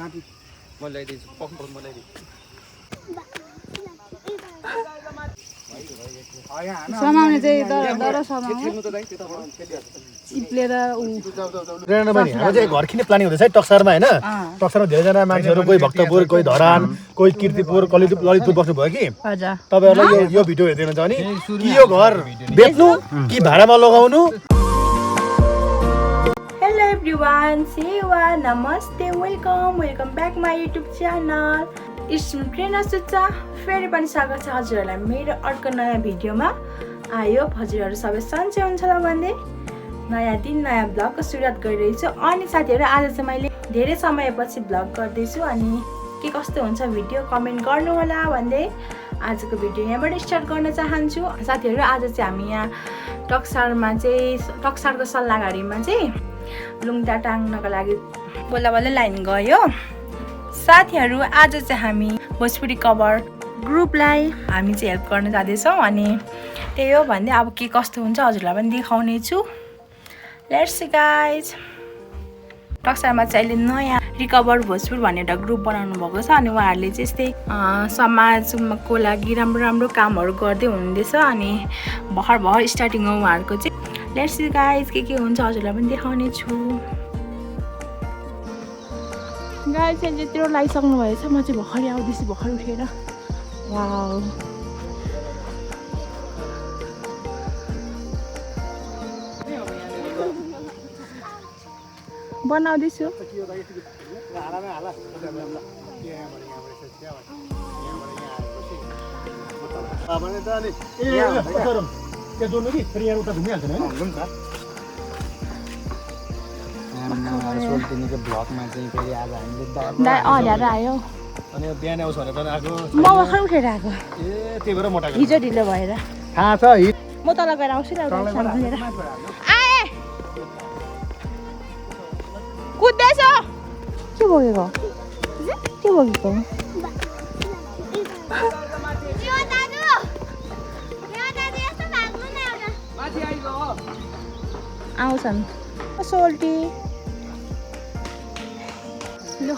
म ल्याइदिन्छु पक्क म ल्याइदिन्छु समाउने चाहिँ दर समाउने चिप्लेर हाम्रो चाहिँ घर किन्ने प्लानिङ हुँदैछ है टक्सारमा होइन टक्सारमा धेरैजना मान्छेहरू कोही भक्तपुर कोही धरान कोही कीर्तिपुर ललितपुर बस्नुभयो कि तपाईँहरूलाई यो भिडियो हेर्दैन छ नि कि यो घर बेच्नु कि भाडामा लगाउनु। हेलो एभ्रिवान सेवा नमस्ते welcome back my YouTube channel it's Prerna Suchcha. फेरि पनि स्वागत छ हजुरहरूलाई मेरो अर्को नयाँ भिडियोमा। आयो हजुरहरू सबै सन्चै हुन्छ होला भन्दै नयाँ दिन नयाँ भ्लगको सुरुवात गरिरहेछु। अनि साथीहरू आज चाहिँ मैले धेरै समयपछि भ्लग गर्दैछु अनि के कस्तो हुन्छ भिडियो कमेन्ट गर्नु होला भन्दै आजको भिडियो यहाँबाट स्टार्ट गर्न चाहन्छु। साथीहरू आज चाहिँ हामी यहाँ टक्सारको सल्लाहघारीमा चाहिँ लुङ्गा टाङ्नको लागि बल्ल बल्ल लाइन गयो। साथीहरू आज चाहिँ हामी भोजपुरी कभर ग्रुपलाई हामी चाहिँ हेल्प गर्न जाँदैछौँ अनि त्यही हो भन्दै अब के कस्तो हुन्छ हजुरलाई पनि देखाउने छु। Let's see guys. टक्सारमा चाहिँ अहिले नयाँ रिकभर भोजपुर भन्ने एउटा ग्रुप बनाउनु भएको छ अनि उहाँहरूले चाहिँ यस्तै समाजको लागि राम्रो राम्रो कामहरू गर्दै हुनुहुँदैछ अनि भर्खर स्टार्टिङ हो उहाँहरूको चाहिँ। लेट्स सी गाइज के हुन्छ हजुरलाई पनि देखाउने छु। गाइज चाहिँ त्यत्रो लगाइसक्नु भएछ। म चाहिँ भर्खरै आउँदैछु भर्खर उठेर। वाउ बनाउँदैछु। ब्लगमा चाहिँ फेरि आज हामीले ल्याएर आयो अनि बिहान आउँछ भनेर आएको म भर्खर उठेर आएको। ए त्यही भएर मोटा हिजो ढिलो भएर थाहा छ म तल गएर आउँछु नि आए कुद्दैछ के बोकेको के बोकेको आउँछन् सोल्टी ल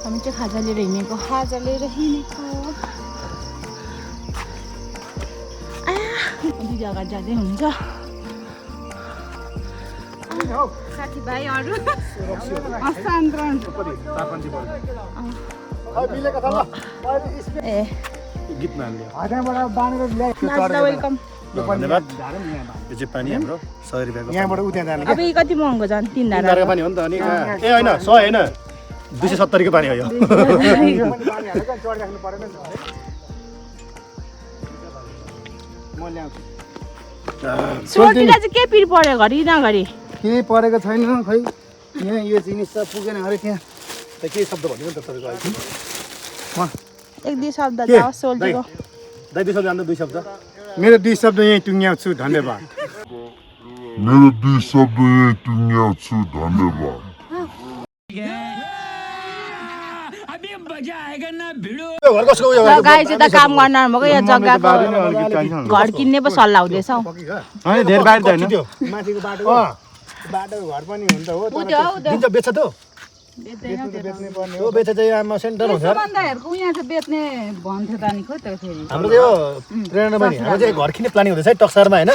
हामी चाहिँ खाजा लिएर हिँडेको दिदी अगाडि जाँदै हुन्छ। साथीभाइहरू हस्तान्तरण ए गीतमा वेलकम। धन्यवाद। यो चाहिँ पानी हाम्रो 100 रुपियाँको यहाँबाट उता जाने अब यो कति महँगो झन् 3 धाराको पानी हो नि त अनि ए होइन 100 होइन 270 को पानी हो यो। सोल्टीलाई चाहिँ के पिर पर्यो घरि नघरि केही परेको छैन खै यहाँ यो जिनिस त पुगेन अरे त्यहाँ त के शब्द भन्नु नि त तपाईको अहिले एक दुई शब्द जाओस् सोल्टीको। दाइ दुई शब्द जान्नु दुई शब्द मेरो 2 शब्द यही टुङ्ग्याउँछु धन्यवाद। गाई चाहिँ त काम गर्न भएको यो जग्गाको घर किन्ने पो सल्लाह हुँदैछ हौ। होइन धेरै बाहिर त होइन माथिको बाटो घर पनि हुन्छ हो दिन्छ बेच्छ त बेच्ने पर्ने हो बेच्छ चाहिँ आमा सेन्टर हुन्छ बन्दाहरूको यहाँ चाहिँ बेच्ने भन्थ्यो त नि खोइ त फेरि हाम्रो चाहिँ यो प्रेरणा बहिनी हाम्रो चाहिँ घर किन्ने प्लानिङ हुँदैछ है टक्सारमा होइन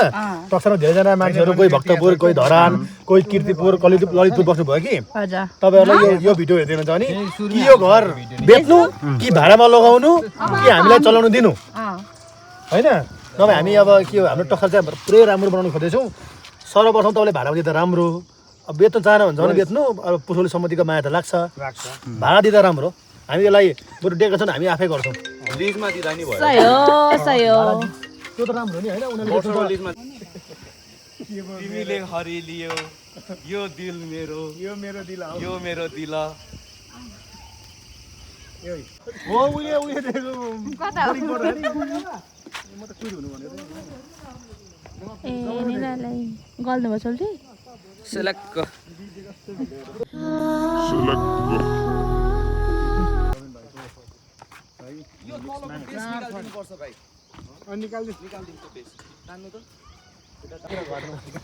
टक्सारमा धेरैजना मान्छेहरू कोही भक्तपुर कोही धरान कोही कीर्तिपुर ललितपुर बस्नुभयो कि तपाईँहरूलाई यो भिडियो हेर्दैन छ नि कि यो घर बेच्नु कि भाडामा लगाउनु कि हामीलाई चलाउनु दिनु होइन नभए हामी अब के हो हाम्रो टक्सार चाहिँ पुरै राम्रो बनाउनु खोज्दैछौँ। सर्वप्रथम तपाईँले भाडामा दिँदा राम्रो अब बेच्न चाहनुहुन्छ भने बेच्नु अब पुसौली सम्मतिको माया त लाग्छ भाडा दिँदा राम्रो हामी यसलाई बरु डेकोरेसन हामी आफै गर्छौँ लिजमा दिँदा नि भयो सही हो त्यो त राम्रो नि होइन उनीहरूले लिजमा तिमीले हरि लियो यो दिल मेरो यो मेरो दिल हो उले देखेको कता म त कुरी हुनु भनेको ए निलाई गल्नु भयो सोल्टी सेलेक्ट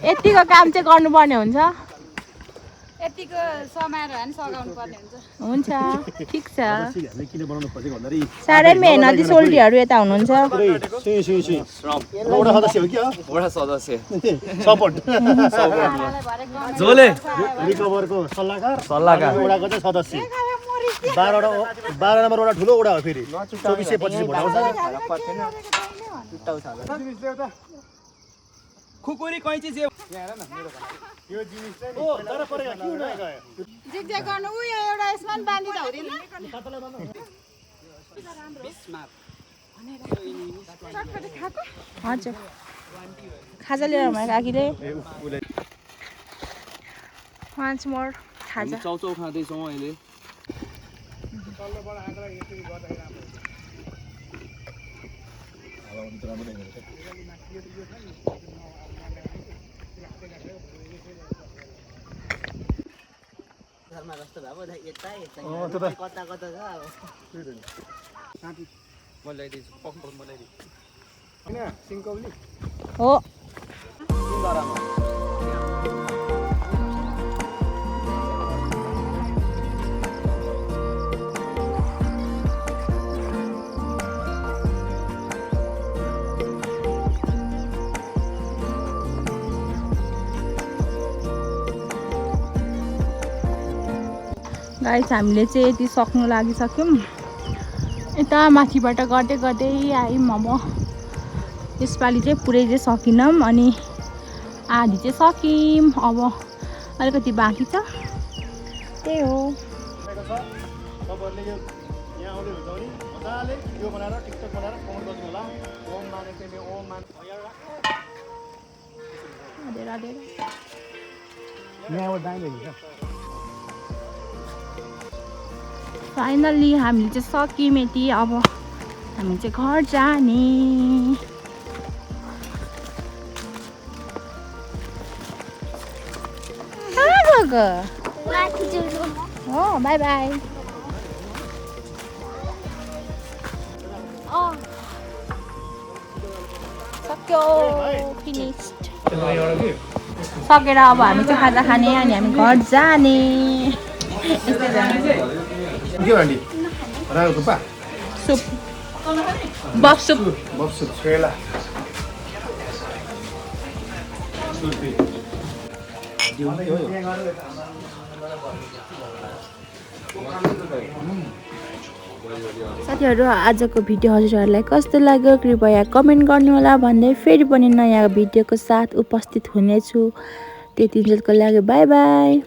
यतिको काम चाहिँ गर्नुपर्ने हुन्छ। यतिको समाएर नि सघाउनु पर्ने हुन्छ हुन्छ ठिक छ हामीले किन बनाउनु खोजेको भन्दाखेरि साह्रै मेहनती सोल्टीहरू यता हुनुहुन्छ एउटा सदस्य हो कि वडा सदस्य सपोर्ट जोले रिकभरको सल्लाहकार सल्लाहकार वडाको चाहिँ सदस्य 12 नम्बर वडा ठुलो वडा हो फेरि 2425 भोट आउँछ खुकुरी कैची जे यो जिनिस चाहिँ ओ तर परेको किन नगयो जिगज्याग गर्नु उ यो एउटा यसमा पनि बाँधिदा हुँदैन हजुर खाजा लिएर मैले काकीले वान्स मोर खाजा चाउचाउ खाँदैछौँ अहिले हो गाइस हामीले चाहिँ यति सक्नु लागिसक्यौँ यता माथिबाट गर्दै गर्दै आयौँ अब यसपालि चाहिँ पुरै चाहिँ सकिनौँ अनि आधी चाहिँ सक्यौँ अब अलिकति बाँकी छ त्यही हो तपाईहरुले यो यहाँ आउँदै हुन्छ भने मजाले भिडियो बनाएर टिकटक बनाएर कमेन्ट गर्नु होला ओम माने तेमे ओम मान अधेर अधेर यहाँबाट दाइले हुन्छ फाइनल्ली हामीले चाहिँ सक्यौँ यति अब हामी चाहिँ घर जाने हो बाई बाई सक्यो फिनिस्ड सकेर अब हामी चाहिँ खाजा खाने अनि हामी घर जाने के भन्डी रायो थुक्पा सुप बफ सुप बक्सु छेला साथीहरू आजको भिडियो हजुरहरूलाई कस्तो लाग्यो कृपया कमेन्ट गर्नुहोला भन्दै फेरि पनि नयाँ भिडियोको साथ उपस्थित हुनेछु त्यतिन्जेलको लागि बाई बाई